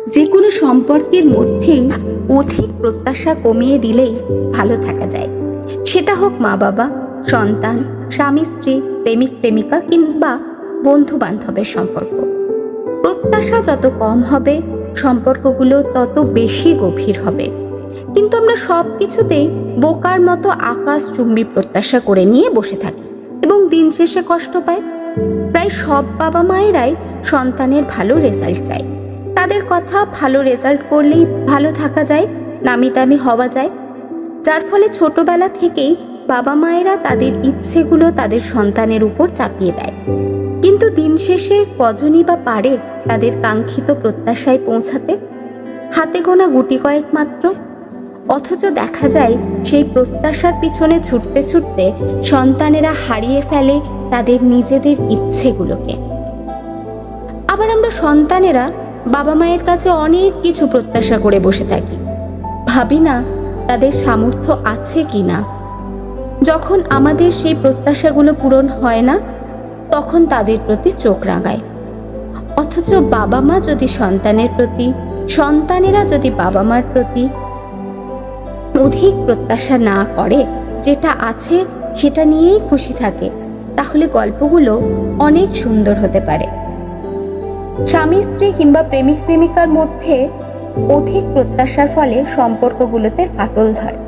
যে কোনো সম্পর্কের মধ্যেই অধিক প্রত্যাশা কমিয়ে দিলেই ভালো থাকা যায়। সেটা হোক মা বাবা, সন্তান, স্বামী স্ত্রী, প্রেমিক প্রেমিকা কিংবা বন্ধু বান্ধবের সম্পর্ক। প্রত্যাশা যত কম হবে সম্পর্কগুলো তত বেশি গভীর হবে। কিন্তু আমরা সব কিছুতেই বোকার মতো আকাশচুম্বী প্রত্যাশা করে নিয়ে বসে থাকি এবং দিন শেষে কষ্ট পাই। প্রায় সব বাবা মায়েরাই সন্তানের ভালো রেজাল্ট চায়। তাদের কথা, ভালো রেজাল্ট করলেই ভালো থাকা যায়, নামি দামি হওয়া যায়। যার ফলে ছোটবেলা থেকেই বাবা মায়েরা তাদের ইচ্ছেগুলো তাদের সন্তানের উপর চাপিয়ে দেয়। কিন্তু দিন শেষে কজনই বা পারে তাদের কাঙ্ক্ষিত প্রত্যাশায় পৌঁছাতে? হাতে গোনা গুটি কয়েক মাত্র। অথচ দেখা যায় সেই প্রত্যাশার পিছনে ছুটতে ছুটতে সন্তানেরা হারিয়ে ফেলে তাদের নিজেদের ইচ্ছেগুলোকে। আবার আমরা সন্তানেরা বাবা মায়ের কাছে অনেক কিছু প্রত্যাশা করে বসে থাকি, ভাবি না তাদের সামর্থ্য আছে কি না। যখন আমাদের সেই প্রত্যাশাগুলো পূরণ হয় না, তখন তাদের প্রতি চোখ রাঙায়। অথচ বাবা মা যদি সন্তানের প্রতি, সন্তানেরা যদি বাবা মার প্রতি অধিক প্রত্যাশা না করে, যেটা আছে সেটা নিয়েই খুশি থাকে, তাহলে গল্পগুলো অনেক সুন্দর হতে পারে। স্বামী স্ত্রী কিংবা প্রেমিক প্রেমিকার মধ্যে অধিক প্রত্যাশার ফলে সম্পর্কগুলোতে ফাটল ধরে।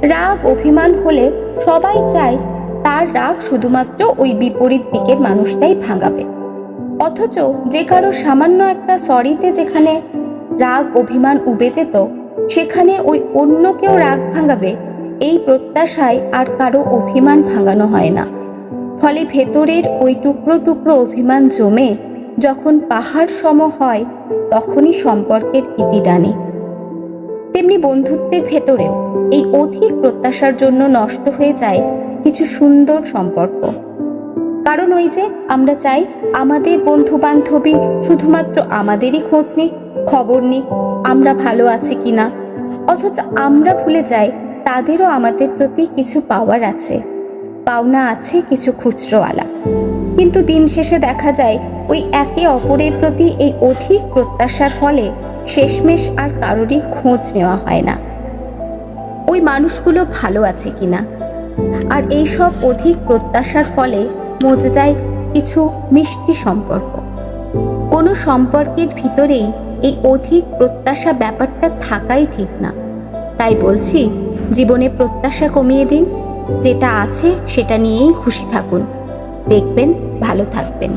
রাগ অভিমান হলে সবাই চায় তার রাগ শুধুমাত্র ওই বিপরীত দিকের মানুষটাই ভাঙাবে। অথচ যে কারো সামান্য একটা সরিতে যেখানে রাগ অভিমান উবে যেত, সেখানে ওই অন্য কেউ রাগ ভাঙাবে, এই প্রত্যাশায় আর কারো অভিমান ভাঙানো হয় না। ফলে ভেতরের ওই টুকরো টুকরো অভিমান জমে যখন পাহাড় সম হয়, তখনই সম্পর্কের ইতি টানে। তেমনি বন্ধুত্বের ভেতরেও এই অধিক প্রত্যাশার জন্য নষ্ট হয়ে যায় কিছু সুন্দর সম্পর্ক। কারণ ওই যে আমরা চাই আমাদের বন্ধু বান্ধবী শুধুমাত্র আমাদেরই খোঁজ নিক, খবর নিক, আমরা ভালো আছি কিনা। অথচ আমরা ভুলে যাই তাদেরও আমাদের প্রতি কিছু পাওয়ার আছে, পাওনা আছে কিছু খুচরোওয়ালা। কিন্তু দিন শেষে দেখা যায় ওই একে অপরের প্রতি এই অধিক প্রত্যাশার ফলে শেষমেশ আর কারোরই খোঁজ নেওয়া হয় না ওই মানুষগুলো ভালো আছে কিনা। আর এই সব অধিক প্রত্যাশার ফলে মজে যায় কিছু মিষ্টি সম্পর্ক। কোনো সম্পর্কের ভিতরেই এই অধিক প্রত্যাশা ব্যাপারটা থাকাই ঠিক না। তাই বলছি, জীবনে প্রত্যাশা কমিয়ে দিন, যেটা আছে সেটা নিয়েই খুশি থাকুন, দেখবেন ভালো থাকবেন।